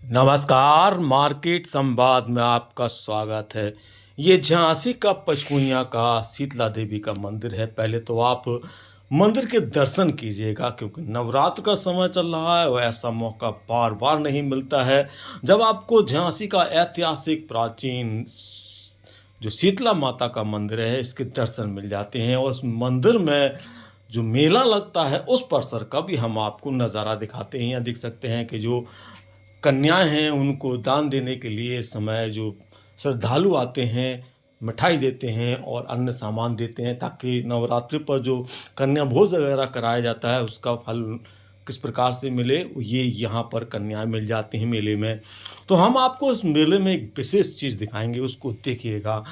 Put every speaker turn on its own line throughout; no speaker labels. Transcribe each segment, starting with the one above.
नमस्कार, मार्केट संवाद में आपका स्वागत है। ये झांसी का पचकुइयाँ का शीतला देवी का मंदिर है। पहले तो आप मंदिर के दर्शन कीजिएगा, क्योंकि नवरात्र का समय चल रहा है और ऐसा मौका बार बार नहीं मिलता है जब आपको झांसी का ऐतिहासिक प्राचीन जो शीतला माता का मंदिर है इसके दर्शन मिल जाते हैं। और उस मंदिर में जो मेला लगता है उस परिसर का भी हम आपको नज़ारा दिखाते हैं। यहाँ देख सकते हैं कि जो कन्याएं हैं उनको दान देने के लिए इस समय जो श्रद्धालु आते हैं मिठाई देते हैं और अन्य सामान देते हैं, ताकि नवरात्रि पर जो कन्या भोज वगैरह कराया जाता है उसका फल किस प्रकार से मिले, ये यहाँ पर कन्याएं मिल जाती हैं मेले में। तो हम आपको इस मेले में एक विशेष चीज़ दिखाएंगे, उसको देखिएगा।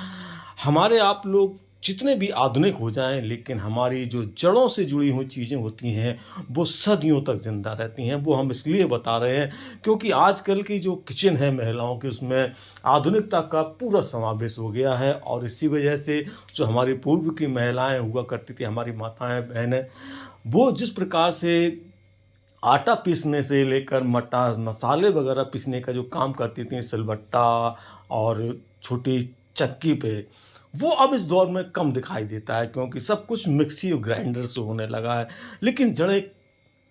हमारे आप लोग जितने भी आधुनिक हो जाएं, लेकिन हमारी जो जड़ों से जुड़ी हुई चीज़ें होती हैं वो सदियों तक ज़िंदा रहती हैं। वो हम इसलिए बता रहे हैं क्योंकि आजकल की जो किचन है महिलाओं की, उसमें आधुनिकता का पूरा समावेश हो गया है। और इसी वजह से जो हमारी पूर्व की महिलाएं हुआ करती थी, हमारी माताएं बहनें, वो जिस प्रकार से आटा पीसने से लेकर मसाले वगैरह पीसने का जो काम करती थी सिलबट्टा और छोटी चक्की पे, वो अब इस दौर में कम दिखाई देता है, क्योंकि सब कुछ मिक्सी और ग्राइंडर से होने लगा है। लेकिन जड़ें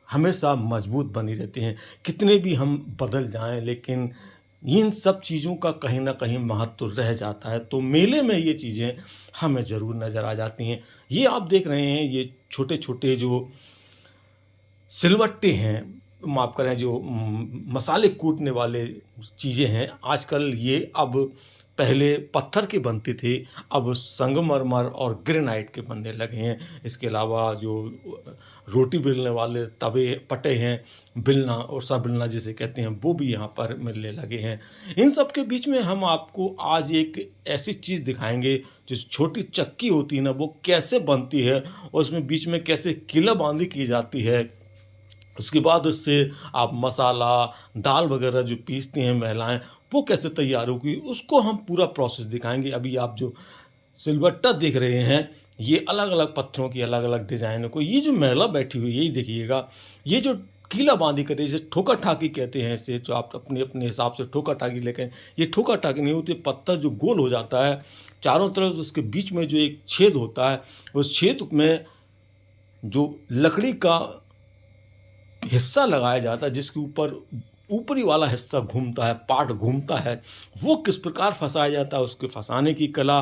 हमेशा मजबूत बनी रहती हैं, कितने भी हम बदल जाएं, लेकिन इन सब चीज़ों का कहीं ना कहीं महत्व रह जाता है। तो मेले में ये चीज़ें हमें ज़रूर नज़र आ जाती हैं। ये आप देख रहे हैं, ये छोटे छोटे जो सिलवट्टे हैं, माफ़ करें, जो मसाले कूटने वाले चीज़ें हैं, आजकल ये अब पहले पत्थर की बनती थी, अब संगमरमर और ग्रेनाइट के बनने लगे हैं। इसके अलावा जो रोटी बेलने वाले तवे पटे हैं, बेलना और सा बेलना जिसे कहते हैं, वो भी यहाँ पर मिलने लगे हैं। इन सब के बीच में हम आपको आज एक ऐसी चीज़ दिखाएंगे जो छोटी चक्की होती है ना, वो कैसे बनती है और उसमें बीच में कैसे कीला बांधी की जाती है। उसके बाद उससे आप मसाला दाल वगैरह जो पीसती हैं महिलाएं, वो कैसे तैयार होगी, उसको हम पूरा प्रोसेस दिखाएंगे। अभी आप जो सिलबट्टा देख रहे हैं, ये अलग अलग पत्थरों की अलग अलग डिज़ाइनों को, ये जो महिला बैठी हुई है यही देखिएगा, ये जो कीला बांधी कर, जैसे ठोका ठाकी कहते हैं इसे, जो आप अपने अपने हिसाब से ठोका ठाकी लेकर, ये ठोका ठाकी नहीं होती, पत्थर जो गोल हो जाता है चारों तरफ, उसके बीच में जो एक छेद होता है, उस छेद में जो लकड़ी का हिस्सा लगाया जाता है, जिसके ऊपर ऊपरी वाला हिस्सा घूमता है, पार्ट घूमता है, वो किस प्रकार फंसाया जाता है, उसके फंसाने की कला।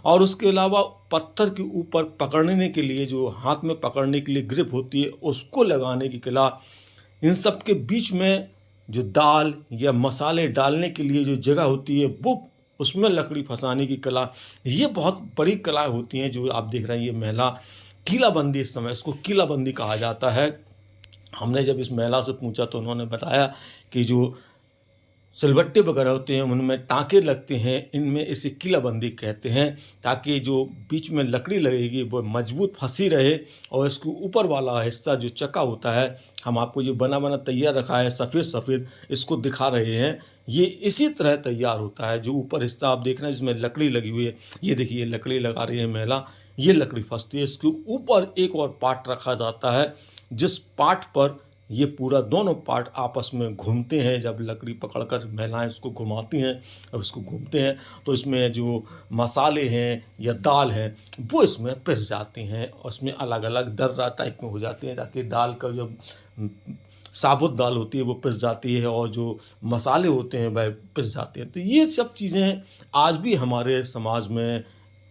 और उसके अलावा पत्थर के ऊपर पकड़ने के लिए जो हाथ में पकड़ने के लिए ग्रिप होती है, उसको लगाने की कला। इन सब के बीच में जो दाल या मसाले डालने के लिए जो जगह होती है, वो उसमें लकड़ी फंसाने की कला, ये बहुत बड़ी कलाएँ होती हैं जो आप देख रहे हैं। ये महिला कीलाबंदी, इस समय इसको कीलाबंदी कहा जाता है। हमने जब इस महिला से पूछा तो उन्होंने बताया कि जो सिलबट्टे वगैरह होते हैं उनमें टाँके लगते हैं, इनमें इसे कीलाबंदी कहते हैं, ताकि जो बीच में लकड़ी लगेगी वो मजबूत फंसी रहे। और इसके ऊपर वाला हिस्सा जो चक्का होता है, हम आपको ये बना बना तैयार रखा है, सफ़ेद सफ़ेद इसको दिखा रहे हैं, ये इसी तरह तैयार होता है। जो ऊपर हिस्सा आप देख रहे हैं जिसमें लकड़ी लगी हुई है, ये देखिए लकड़ी लगा रही है महिला, ये लकड़ी फंसती है। इसके ऊपर एक और पार्ट रखा जाता है, जिस पार्ट पर ये पूरा दोनों पार्ट आपस में घूमते हैं। जब लकड़ी पकड़कर महिलाएं इसको घुमाती हैं और इसको घूमते हैं, तो इसमें जो मसाले हैं या दाल हैं वो इसमें पिस जाती हैं, और इसमें अलग अलग दर्रा टाइप में हो जाती हैं, ताकि दाल का जो साबुत दाल होती है वो पिस जाती है और जो मसाले होते हैं वह पिस जाते हैं। तो ये सब चीज़ें आज भी हमारे समाज में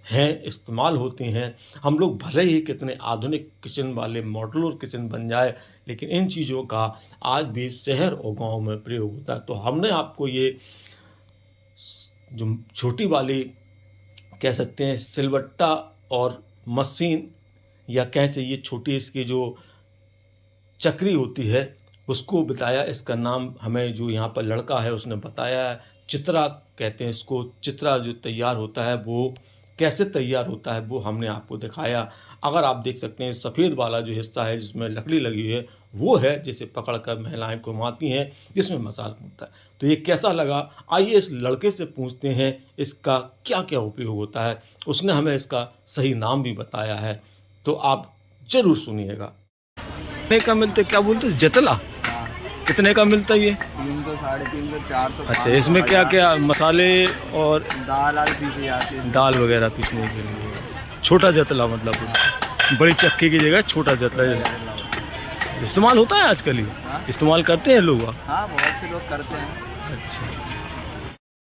हैं, इस्तेमाल होती हैं। हम लोग भले ही कितने आधुनिक किचन वाले मॉड्यूलर किचन बन जाए, लेकिन इन चीज़ों का आज भी शहर और गांव में प्रयोग होता है। तो हमने आपको ये जो छोटी वाली कह सकते हैं सिलबट्टा और मशीन, या कह चाहिए छोटी इसकी जो चक्री होती है, उसको बताया। इसका नाम हमें जो यहाँ पर लड़का है उसने बताया है, चित्रा कहते हैं इसको। चित्रा जो तैयार होता है वो कैसे तैयार होता है वो हमने आपको दिखाया। अगर आप देख सकते हैं सफ़ेद वाला जो हिस्सा है जिसमें लकड़ी लगी है, वो है जिसे पकड़कर महिलाएं घुमाती हैं, जिसमें मसाला होता है। तो ये कैसा लगा, आइए इस लड़के से पूछते हैं इसका क्या क्या उपयोग होता है। उसने हमें इसका सही नाम भी बताया है, तो आप ज़रूर सुनिएगा। का मिलते क्या बोलते जतला, कितने का मिलता है ये?
300, 350, 400।
अच्छा, इसमें क्या क्या मसाले और
दाल पीसी जाती है।
दाल वगैरह पीसने के लिए छोटा जतला, मतलब बड़ी चक्की की जगह छोटा जतला इस्तेमाल होता है आजकल? ये
हाँ?
इस्तेमाल करते हैं लोग?
हाँ, बहुत से लोग करते हैं।
अच्छा।